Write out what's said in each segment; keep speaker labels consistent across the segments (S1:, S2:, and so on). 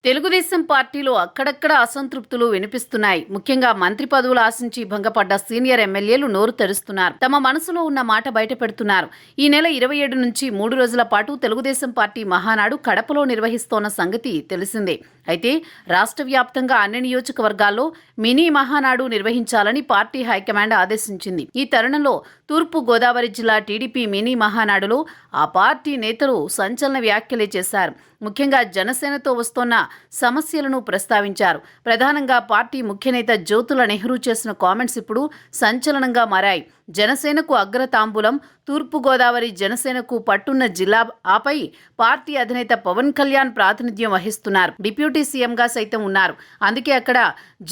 S1: తెలుగుదేశం పార్టీలో అక్కడక్కడ అసంతృప్తులు వినిపిస్తున్నాయి. ముఖ్యంగా మంత్రి పదవులు ఆశించి భంగపడ్డ సీనియర్ ఎమ్మెల్యేలు నోరు తెరుస్తున్నారు. తమ మనసులో ఉన్న మాట బయట పెడుతున్నారు. ఈ నెల 27 నుంచి 3 రోజుల పాటు తెలుగుదేశం పార్టీ మహానాడు కడపలో నిర్వహిస్తోన్న సంగతి తెలిసిందే. అయితే రాష్ట్ర వ్యాప్తంగా అన్ని నియోజకవర్గాల్లో మినీ మహానాడు నిర్వహించాలని పార్టీ హైకమాండ్ ఆదేశించింది. ఈ తరుణంలో తూర్పు గోదావరి జిల్లా టీడీపీ మినీ మహానాడులో ఆ పార్టీ నేతలు సంచలన వ్యాఖ్యలే చేశారు. ముఖ్యంగా జనసేనతో వస్తోన్న సమస్యలను ప్రస్తావించారు. ప్రధానంగా పార్టీ ముఖ్యనేత జ్యోతుల నెహ్రూ చేసిన కామెంట్స్ ఇప్పుడు సంచలనంగా మారాయి. జనసేనకు అగ్రతాంబూలం, తూర్పుగోదావరి జనసేనకు పట్టున్న జిల్లా, ఆపై పార్టీ అధినేత పవన్ కళ్యాణ్ ప్రాతినిధ్యం వహిస్తున్నారు. డిప్యూటీ సీఎంగా సైతం ఉన్నారు. అందుకే అక్కడ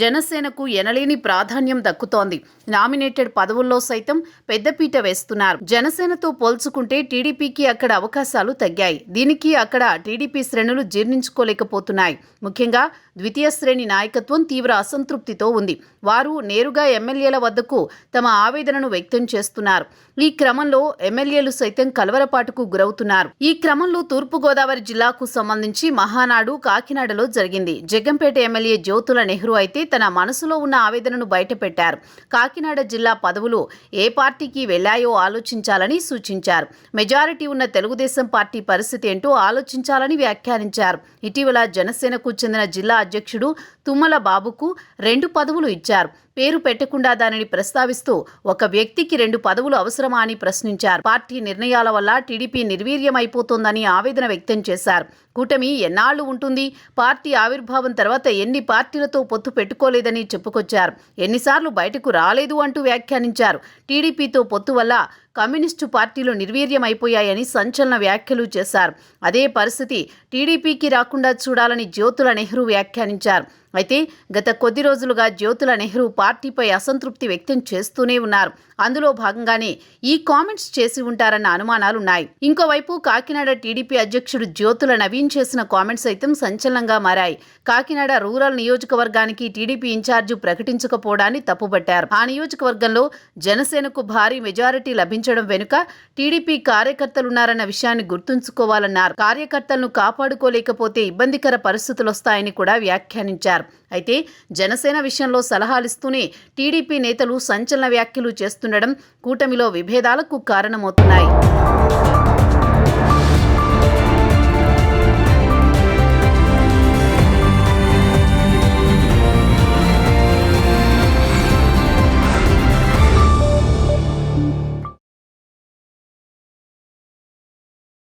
S1: జనసేనకు ఎనలేని ప్రాధాన్యం దక్కుతోంది. నామినేటెడ్ పదవుల్లో సైతం పెద్దపీట వేస్తున్నారు. జనసేనతో పోల్చుకుంటే టీడీపీకి అక్కడ అవకాశాలు తగ్గాయి. దీనికి అక్కడ టీడీపీ శ్రేణులు జీర్ణించుకోలేకపోతున్నాయి. ముఖ్యంగా ద్వితీయ శ్రేణి నాయకత్వం తీవ్ర అసంతృప్తితో ఉంది. వారు నేరుగా ఎమ్మెల్యేల వద్దకు తమ ఆవేదనను వ్యక్తం చేస్తున్నారు. ఈ క్రమంలో ఎమ్మెల్యేలు సైతం కలవరపాటుకు గురవుతున్నారు. ఈ క్రమంలో తూర్పుగోదావరి జిల్లాకు సంబంధించి మహానాడు కాకినాడలో జరిగింది. జగ్గంపేట ఎమ్మెల్యే జ్యోతుల నెహ్రూ అయితే తన మనసులో ఉన్న ఆవేదనను బయటపెట్టారు. కాకినాడ జిల్లా పదవులు ఏ పార్టీకి వెళ్లాయో ఆలోచించాలని సూచించారు. మెజారిటీ ఉన్న తెలుగుదేశం పార్టీ పరిస్థితి ఏంటో ఆలోచించాలని వ్యాఖ్యానించారు. ఇటీవల జనసేనకు చెందిన జిల్లా అధ్యక్షుడు తుమ్మల బాబుకు 2 పదవులు ఇచ్చారు. పేరు పెట్టకుండా దానిని ప్రస్తావిస్తూ ఒక వ్యక్తికి 2 పదవులు అవసరమా అని ప్రశ్నించారు. పార్టీ నిర్ణయాల వల్ల టీడీపీ నిర్వీర్యమైపోతోందని ఆవేదన వ్యక్తం చేశారు. కూటమి ఎన్నాళ్లు ఉంటుంది? పార్టీ ఆవిర్భావం తర్వాత ఎన్ని పార్టీలతో పొత్తు పెట్టుకోలేదని చెప్పుకొచ్చారు. ఎన్నిసార్లు బయటకు రాలేదు అంటూ వ్యాఖ్యానించారు. టీడీపీతో పొత్తు వల్ల కమ్యూనిస్టు పార్టీలు నిర్వీర్యమైపోయాయని సంచలన వ్యాఖ్యలు చేశారు. అదే పరిస్థితి టీడీపీకి రాకుండా చూడాలని జ్యోతుల నెహ్రూ వ్యాఖ్యానించారు. అయితే గత కొద్ది రోజులుగా జ్యోతుల నెహ్రూ పార్టీపై అసంతృప్తి వ్యక్తం చేస్తూనే ఉన్నారు. అందులో భాగంగానే ఈ కామెంట్స్ చేసి ఉంటారన్న అనుమానాలున్నాయి. ఇంకోవైపు కాకినాడ టీడీపీ అధ్యక్షుడు జ్యోతుల నవీన్ చేసిన కామెంట్స్ సైతం సంచలనంగా మారాయి. కాకినాడ రూరల్ నియోజకవర్గానికి టీడీపీ ఇన్ఛార్జి ప్రకటించకపోవడాన్ని తప్పుపట్టారు. ఆ నియోజకవర్గంలో జనసేనకు భారీ మెజారిటీ లభించడం వెనుక టీడీపీ కార్యకర్తలున్నారన్న విషయాన్ని గుర్తుంచుకోవాలన్నారు. కార్యకర్తలను కాపాడుకోలేకపోతే ఇబ్బందికర పరిస్థితులొస్తాయని కూడా వ్యాఖ్యానించారు. అయితే జనసేన విషయంలో సలహాలిస్తూనే టీడీపీ నేతలు సంచలన వ్యాఖ్యలు చేస్తుండడం కూటమిలో విభేదాలకు కారణమవుతున్నాయి.